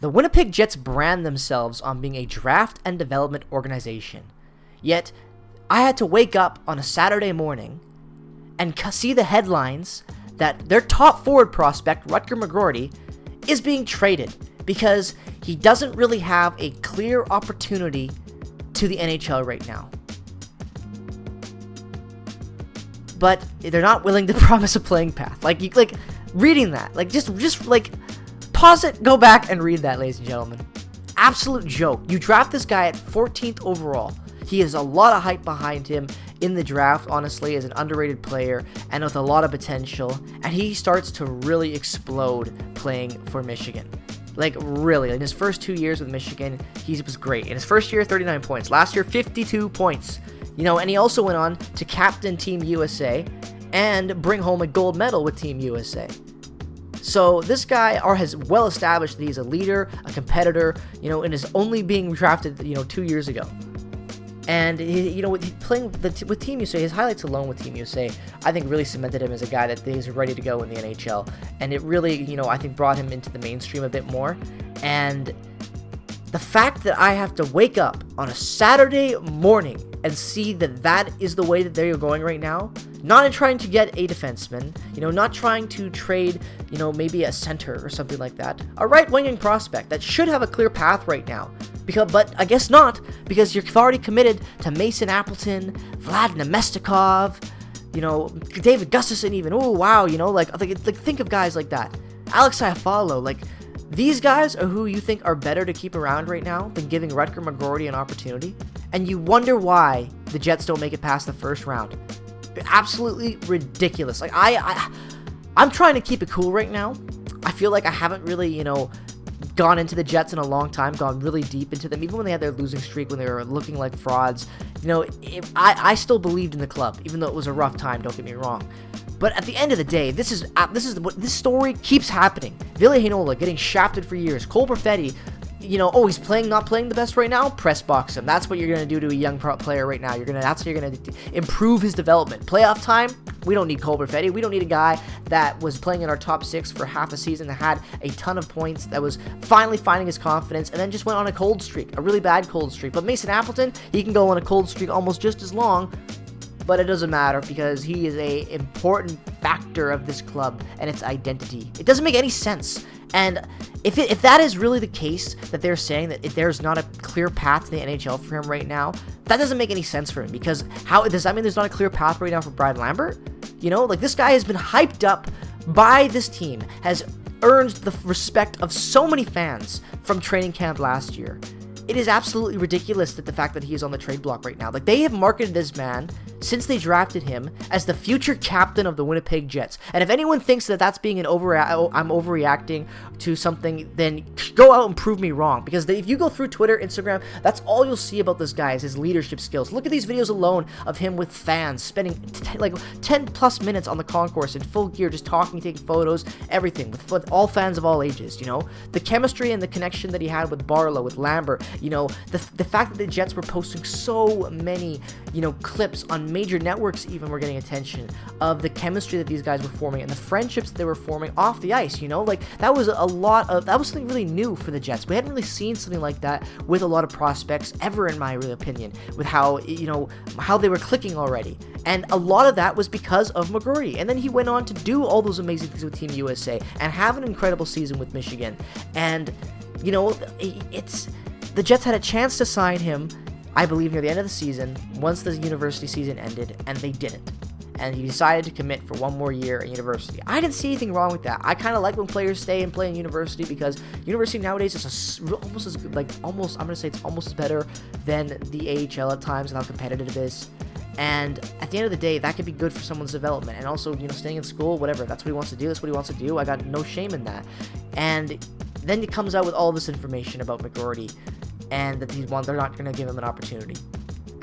The Winnipeg Jets brand themselves on being a draft and development organization. Yet, I had to wake up on a Saturday morning and see the headlines that their top forward prospect, Rutger McGroarty, is being traded because he doesn't really have a clear opportunity to the NHL right now. But they're not willing to promise a playing path. Reading that, just pause it, go back and read that, ladies and gentlemen. Absolute joke. You draft this guy at 14th overall. He has a lot of hype behind him in the draft, honestly, as an underrated player and with a lot of potential. And he starts to really explode playing for Michigan. Really. In his first 2 years with Michigan, he was great. In his first year, 39 points. Last year, 52 points. And he also went on to captain Team USA and bring home a gold medal with Team USA. So this guy has well established that he's a leader, a competitor, and is only being drafted, 2 years ago. And playing with Team USA, his highlights alone with Team USA, I think really cemented him as a guy that is ready to go in the NHL. And it really, I think brought him into the mainstream a bit more. And the fact that I have to wake up on a Saturday morning and see that is the way that they're going right now, not in trying to get a defenseman, not trying to trade, maybe a center or something like that, a right-winging prospect that should have a clear path right now. But I guess not, because you've already committed to Mason Appleton, Vlad Nemestikov, David Gustafson even. Oh, wow, think of guys like that. Alex Iafallo, these guys are who you think are better to keep around right now than giving Rutger McGroarty an opportunity, and you wonder why the Jets don't make it past the first round. Absolutely ridiculous. I'm trying to keep it cool right now. I feel like I haven't really, gone into the Jets in a long time, gone really deep into them, even when they had their losing streak, when they were looking like frauds. I still believed in the club, even though it was a rough time, don't get me wrong. But at the end of the day, this is what this story keeps happening. Ville Heinola getting shafted for years. Cole Perfetti, he's not playing the best right now. Press box him. That's what you're gonna do to a young player right now. That's how you're gonna improve his development. Playoff time, we don't need Cole Perfetti. We don't need a guy that was playing in our top 6 for half a season, that had a ton of points, that was finally finding his confidence, and then just went on a cold streak, a really bad cold streak. But Mason Appleton, he can go on a cold streak almost just as long. But it doesn't matter because he is a important factor of this club and its identity. It doesn't make any sense. And if that is really the case, that they're saying that there's not a clear path to the NHL for him right now, that doesn't make any sense for him. Because does that mean there's not a clear path right now for Brad Lambert? This guy has been hyped up by this team, has earned the respect of so many fans from training camp last year. It is absolutely ridiculous that the fact that he is on the trade block right now. They have marketed this man since they drafted him as the future captain of the Winnipeg Jets. And if anyone thinks that that's being I'm overreacting to something, then go out and prove me wrong. Because if you go through Twitter, Instagram, that's all you'll see about this guy is his leadership skills. Look at these videos alone of him with fans spending 10 plus minutes on the concourse in full gear, just talking, taking photos, everything with all fans of all ages. The chemistry and the connection that he had with Barlow, with Lambert. The fact that the Jets were posting so many, clips on major networks even were getting attention of the chemistry that these guys were forming and the friendships that they were forming off the ice, that was that was something really new for the Jets. We hadn't really seen something like that with a lot of prospects ever, in my real opinion, with how they were clicking already. And a lot of that was because of McGroarty. And then he went on to do all those amazing things with Team USA and have an incredible season with Michigan. And, the Jets had a chance to sign him, I believe, near the end of the season, once the university season ended, and they didn't. And he decided to commit for one more year at university. I didn't see anything wrong with that. I kind of like when players stay and play in university, because university nowadays is almost as good, I'm going to say it's almost as better than the AHL at times and how competitive it is. And at the end of the day, that could be good for someone's development. And also, staying in school, whatever, that's what he wants to do. That's what he wants to do. I got no shame in that. And then he comes out with all this information about McGroarty, and that they're not going to give him an opportunity.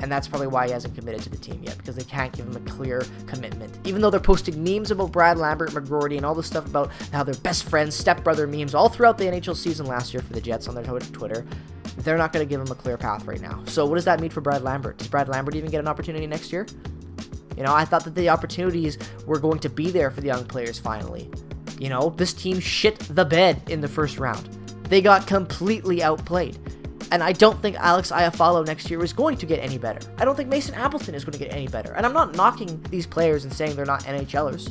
And that's probably why he hasn't committed to the team yet, because they can't give him a clear commitment. Even though they're posting memes about Brad Lambert, McGroarty, and all this stuff about how they're best friends, stepbrother memes, all throughout the NHL season last year for the Jets on their Twitter, they're not going to give him a clear path right now. So what does that mean for Brad Lambert? Does Brad Lambert even get an opportunity next year? I thought that the opportunities were going to be there for the young players finally. This team shit the bed in the first round. They got completely outplayed. And I don't think Alex Iafallo next year is going to get any better. I don't think Mason Appleton is going to get any better. And I'm not knocking these players and saying they're not NHLers.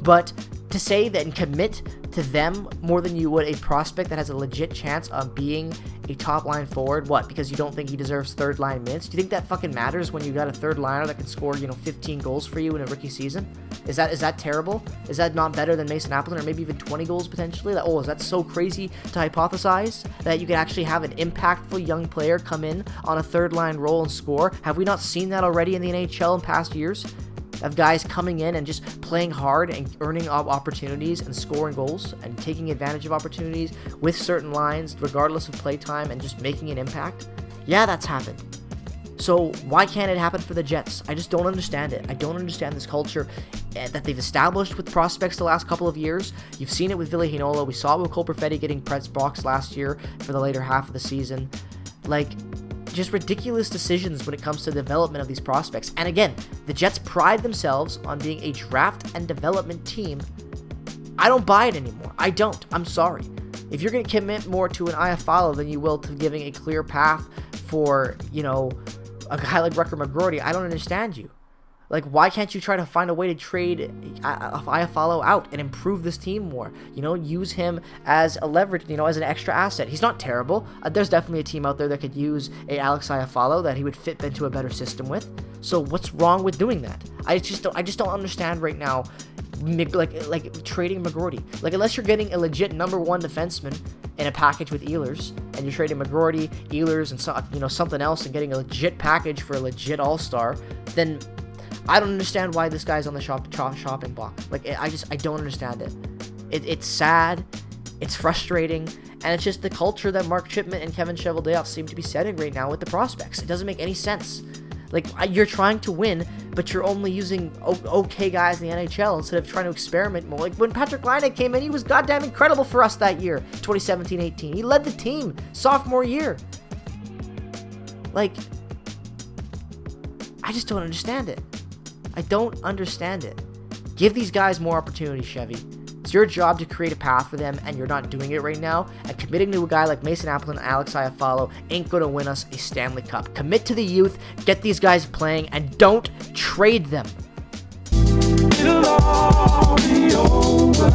But to say that and commit to them more than you would a prospect that has a legit chance of being a top-line forward, what, because you don't think he deserves third-line minutes? Do you think that fucking matters when you got a third-liner that can score, 15 goals for you in a rookie season? Is that terrible? Is that not better than Mason Appleton, or maybe even 20 goals potentially? Is that so crazy to hypothesize that you could actually have an impactful young player come in on a third-line role and score? Have we not seen that already in the NHL in past years? Of guys coming in and just playing hard and earning opportunities and scoring goals and taking advantage of opportunities with certain lines regardless of play time and just making an impact? Yeah, that's happened. So why can't it happen for the Jets? I just don't understand it. I don't understand this culture that they've established with prospects the last couple of years. You've seen it with Ville Heinola. We saw it with Cole Perfetti getting press box last year for the later half of the season. Just ridiculous decisions when it comes to the development of these prospects. And again, the Jets pride themselves on being a draft and development team. I don't buy it anymore. I don't. I'm sorry. If you're going to commit more to an Iafallo than you will to giving a clear path for, a guy like Rutger McGroarty, I don't understand you. Why can't you try to find a way to trade Iafallo out and improve this team more? Use him as a leverage, as an extra asset. He's not terrible. There's definitely a team out there that could use a Alex Iafallo that he would fit into a better system with. So what's wrong with doing that? I just don't understand right now. Trading McGroarty. Unless you're getting a legit number one defenseman in a package with Ehlers, and you're trading McGroarty, Ehlers, and something else, and getting a legit package for a legit all-star, then I don't understand why this guy's on the shopping block. I don't understand it. It's sad, it's frustrating, and it's just the culture that Mark Chipman and Kevin Cheveldayoff seem to be setting right now with the prospects. It doesn't make any sense. You're trying to win, but you're only using okay guys in the NHL instead of trying to experiment more. When Patrick Laine came in, he was goddamn incredible for us that year, 2017-18. He led the team sophomore year. I just don't understand it. I don't understand it. Give these guys more opportunity, Chevy. It's your job to create a path for them, and you're not doing it right now. And committing to a guy like Mason Appleton and Alex Iafallo ain't going to win us a Stanley Cup. Commit to the youth, get these guys playing, and don't trade them. It'll all be over.